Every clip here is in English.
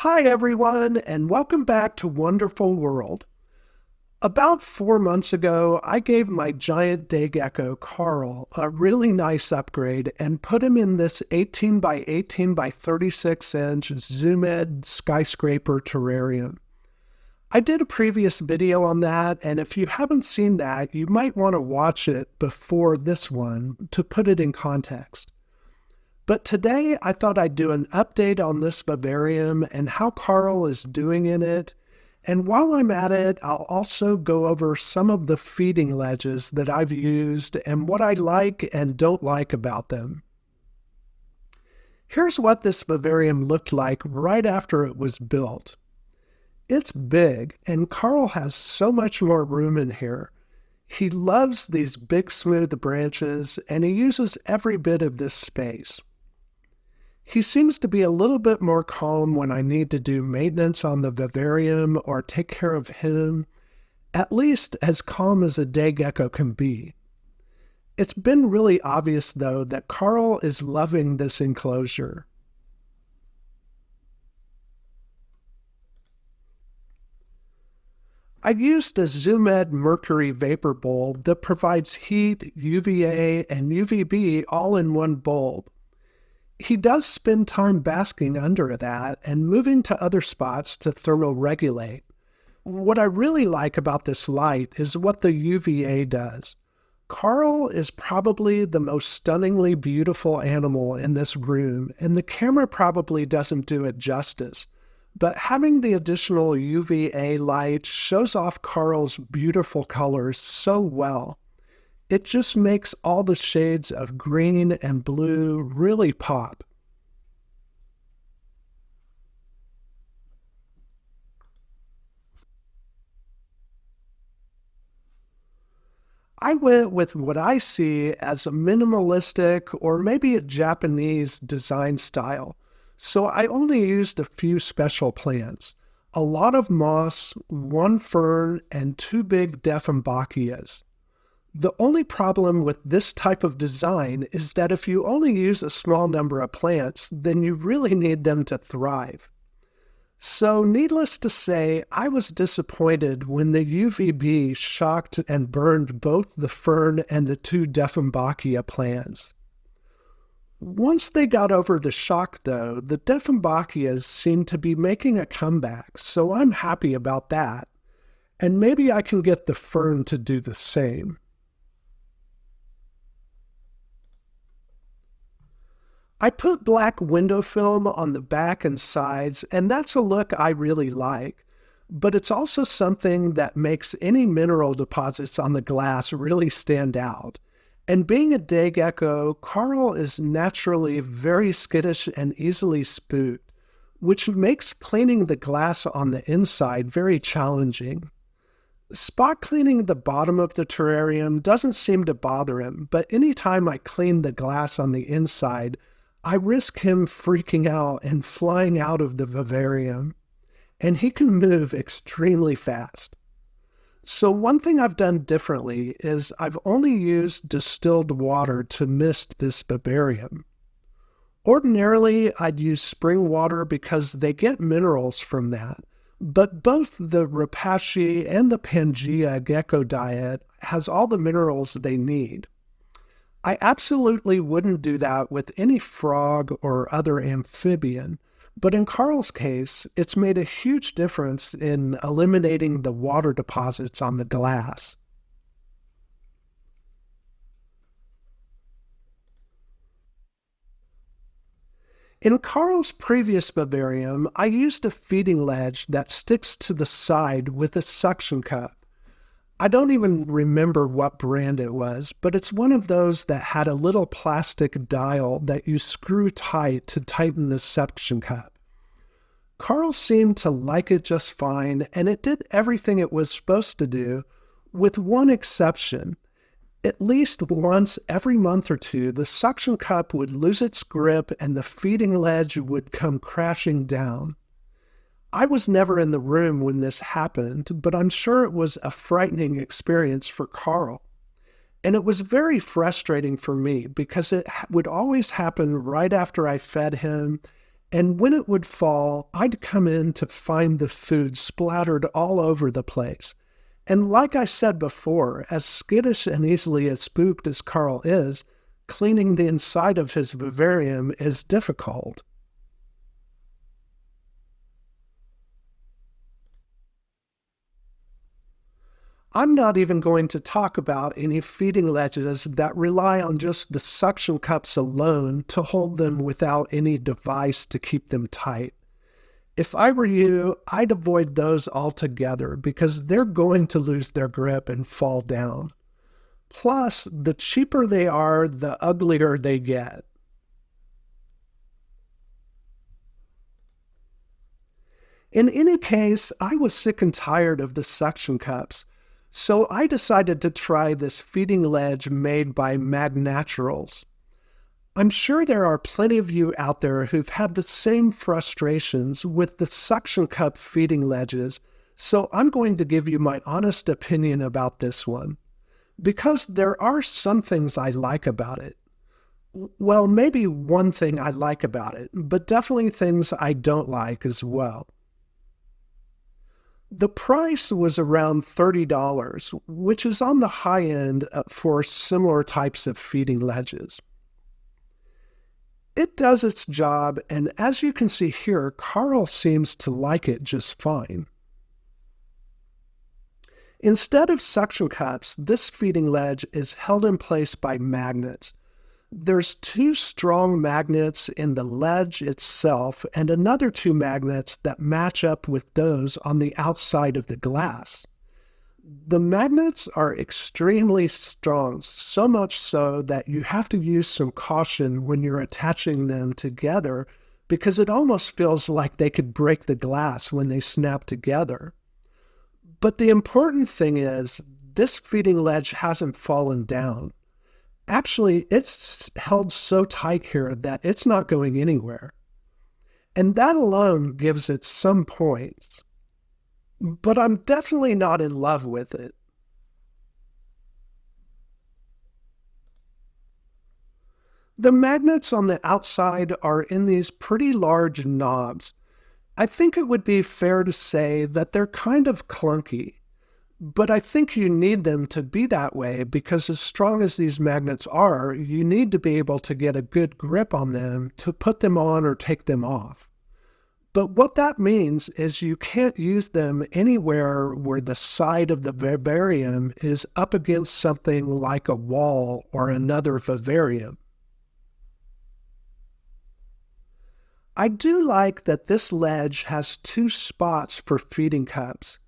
Hi, everyone, and welcome back to Wonderful World. About 4 months ago, I gave my giant day gecko, Carl, a really nice upgrade and put him in this 18 by 18 by 36 inch zoom-ed skyscraper terrarium. I did a previous video on that, and if you haven't seen that, you might want to watch it before this one to put it in context. But today I thought I'd do an update on this vivarium and how Carl is doing in it. And while I'm at it, I'll also go over some of the feeding ledges that I've used and what I like and don't like about them. Here's what this vivarium looked like right after it was built. It's big, and Carl has so much more room in here. He loves these big smooth branches, and he uses every bit of this space. He seems to be a little bit more calm when I need to do maintenance on the vivarium or take care of him, at least as calm as a day gecko can be. It's been really obvious, though, that Carl is loving this enclosure. I used a ZoomEd mercury vapor bulb that provides heat, UVA, and UVB all in one bulb. He does spend time basking under that and moving to other spots to thermoregulate. What I really like about this light is what the UVA does. Carl is probably the most stunningly beautiful animal in this room, and the camera probably doesn't do it justice. But having the additional UVA light shows off Carl's beautiful colors so well. It just makes all the shades of green and blue really pop. I went with what I see as a minimalistic or maybe a Japanese design style, so I only used a few special plants. A lot of moss, one fern, and two big Dieffenbachias. The only problem with this type of design is that if you only use a small number of plants, then you really need them to thrive. So needless to say, I was disappointed when the UVB shocked and burned both the fern and the two Dieffenbachia plants. Once they got over the shock, though, the Dieffenbachias seemed to be making a comeback, so I'm happy about that. And maybe I can get the fern to do the same. I put black window film on the back and sides, and that's a look I really like. But it's also something that makes any mineral deposits on the glass really stand out. And being a day gecko, Carl is naturally very skittish and easily spooked, which makes cleaning the glass on the inside very challenging. Spot cleaning the bottom of the terrarium doesn't seem to bother him, but anytime I clean the glass on the inside, I risk him freaking out and flying out of the vivarium, and he can move extremely fast. So one thing I've done differently is I've only used distilled water to mist this vivarium. Ordinarily, I'd use spring water because they get minerals from that, but both the Rapace and the Pangea gecko diet has all the minerals they need. I absolutely wouldn't do that with any frog or other amphibian, but in Carl's case, it's made a huge difference in eliminating the water deposits on the glass. In Carl's previous vivarium, I used a feeding ledge that sticks to the side with a suction cup. I don't even remember what brand it was, but it's one of those that had a little plastic dial that you screw tight to tighten the suction cup. Carl seemed to like it just fine, and it did everything it was supposed to do, with one exception. At least once every month or two, the suction cup would lose its grip and the feeding ledge would come crashing down. I was never in the room when this happened, but I'm sure it was a frightening experience for Carl. And it was very frustrating for me because it would always happen right after I fed him, And when it would fall, I'd come in to find the food splattered all over the place. And like I said before, as skittish and easily as spooked as Carl is, cleaning the inside of his vivarium is difficult. I'm not even going to talk about any feeding ledges that rely on just the suction cups alone to hold them without any device to keep them tight. If I were you, I'd avoid those altogether because they're going to lose their grip and fall down. Plus, the cheaper they are, the uglier they get. In any case, I was sick and tired of the suction cups, so I decided to try this feeding ledge made by Magnaturals. I'm sure there are plenty of you out there who've had the same frustrations with the suction cup feeding ledges, so I'm going to give you my honest opinion about this one. Because there are some things I like about it. Well, maybe one thing I like about it, but definitely things I don't like as well. The price was around $30, which is on the high end for similar types of feeding ledges. It does its job, and as you can see here, Carl seems to like it just fine. Instead of suction cups, this feeding ledge is held in place by magnets. There's two strong magnets in the ledge itself and another two magnets that match up with those on the outside of the glass. The magnets are extremely strong, so much so that you have to use some caution when you're attaching them together because it almost feels like they could break the glass when they snap together. But the important thing is, this feeding ledge hasn't fallen down. Actually, it's held so tight here that it's not going anywhere. And that alone gives it some points. But I'm definitely not in love with it. The magnets on the outside are in these pretty large knobs. I think it would be fair to say that they're kind of clunky, but I think you need them to be that way because as strong as these magnets are, you need to be able to get a good grip on them to put them on or take them off. But what that means is you can't use them anywhere where the side of the vivarium is up against something like a wall or another vivarium. I do like that this ledge has two spots for feeding cups.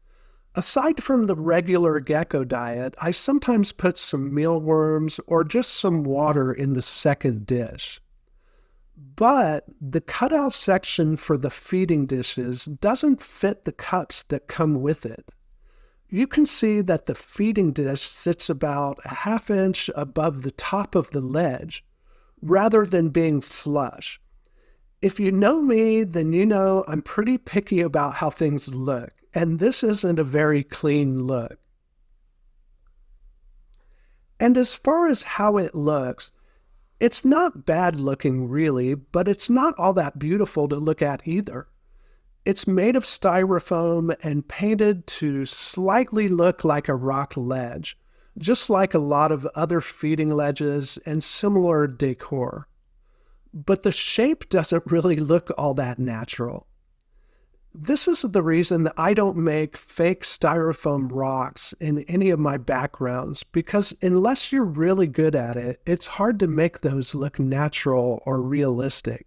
Aside from the regular gecko diet, I sometimes put some mealworms or just some water in the second dish. But the cutout section for the feeding dishes doesn't fit the cups that come with it. You can see that the feeding dish sits about a half inch above the top of the ledge, rather than being flush. If you know me, then you know I'm pretty picky about how things look, and this isn't a very clean look. And as far as how it looks, it's not bad looking really, but it's not all that beautiful to look at either. It's made of styrofoam and painted to slightly look like a rock ledge, just like a lot of other feeding ledges and similar decor. But the shape doesn't really look all that natural. This is the reason that I don't make fake styrofoam rocks in any of my backgrounds, because unless you're really good at it, it's hard to make those look natural or realistic.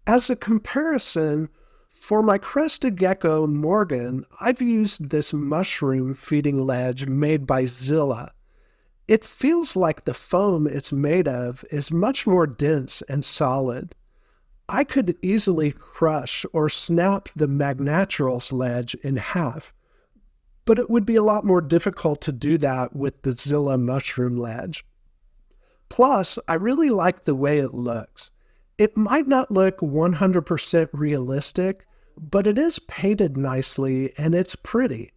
As a comparison, for my crested gecko Morgan, I've used this mushroom feeding ledge made by Zilla. It feels like the foam it's made of is much more dense and solid. I could easily crush or snap the Magnaturals ledge in half, but it would be a lot more difficult to do that with the Zilla mushroom ledge. Plus, I really like the way it looks. It might not look 100% realistic, but it is painted nicely and it's pretty.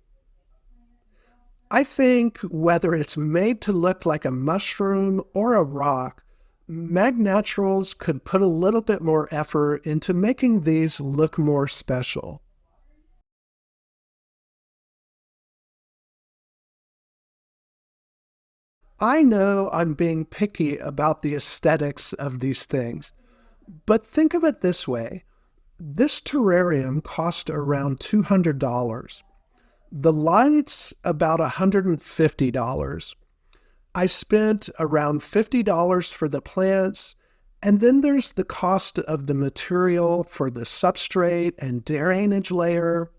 I think whether it's made to look like a mushroom or a rock, Magnaturals could put a little bit more effort into making these look more special. I know I'm being picky about the aesthetics of these things, but think of it this way. This terrarium cost around $200. The lights about $150. I spent around $50 for the plants, and then there's the cost of the material for the substrate and drainage layer.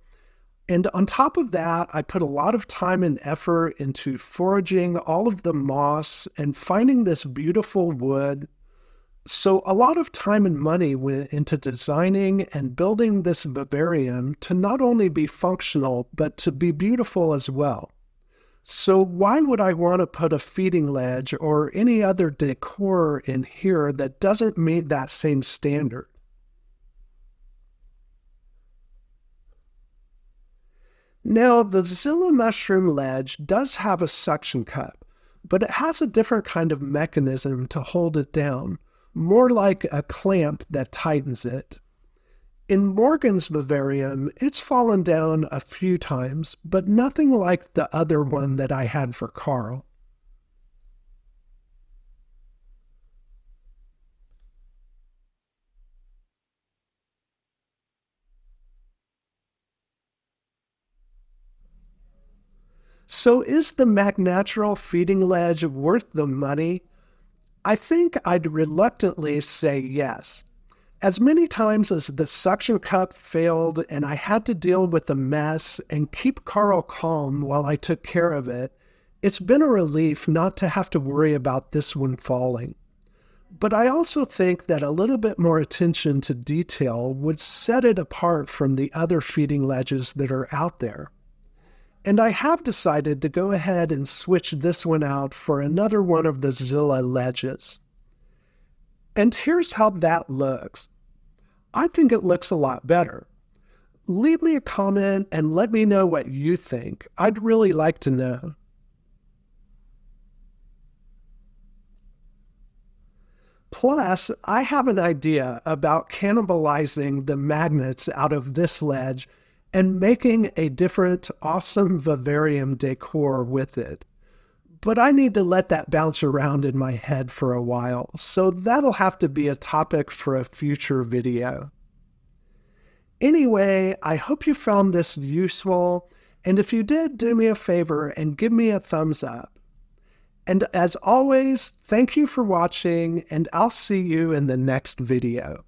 And on top of that, I put a lot of time and effort into foraging all of the moss and finding this beautiful wood. So a lot of time and money went into designing and building this vivarium to not only be functional, but to be beautiful as well. So why would I want to put a feeding ledge or any other decor in here that doesn't meet that same standard? Now, the Zilla mushroom ledge does have a suction cup, but it has a different kind of mechanism to hold it down, more like a clamp that tightens it. In Morgan's vivarium, it's fallen down a few times, but nothing like the other one that I had for Carl. So is the McNatural feeding ledge worth the money? I think I'd reluctantly say yes. As many times as the suction cup failed and I had to deal with the mess and keep Carl calm while I took care of it, it's been a relief not to have to worry about this one falling. But I also think that a little bit more attention to detail would set it apart from the other feeding ledges that are out there. And I have decided to go ahead and switch this one out for another one of the Zilla ledges. And here's how that looks. I think it looks a lot better. Leave me a comment and let me know what you think. I'd really like to know. Plus, I have an idea about cannibalizing the magnets out of this ledge and making a different awesome vivarium decor with it. But I need to let that bounce around in my head for a while, so that'll have to be a topic for a future video. Anyway, I hope you found this useful, and if you did, do me a favor and give me a thumbs up. And as always, thank you for watching, and I'll see you in the next video.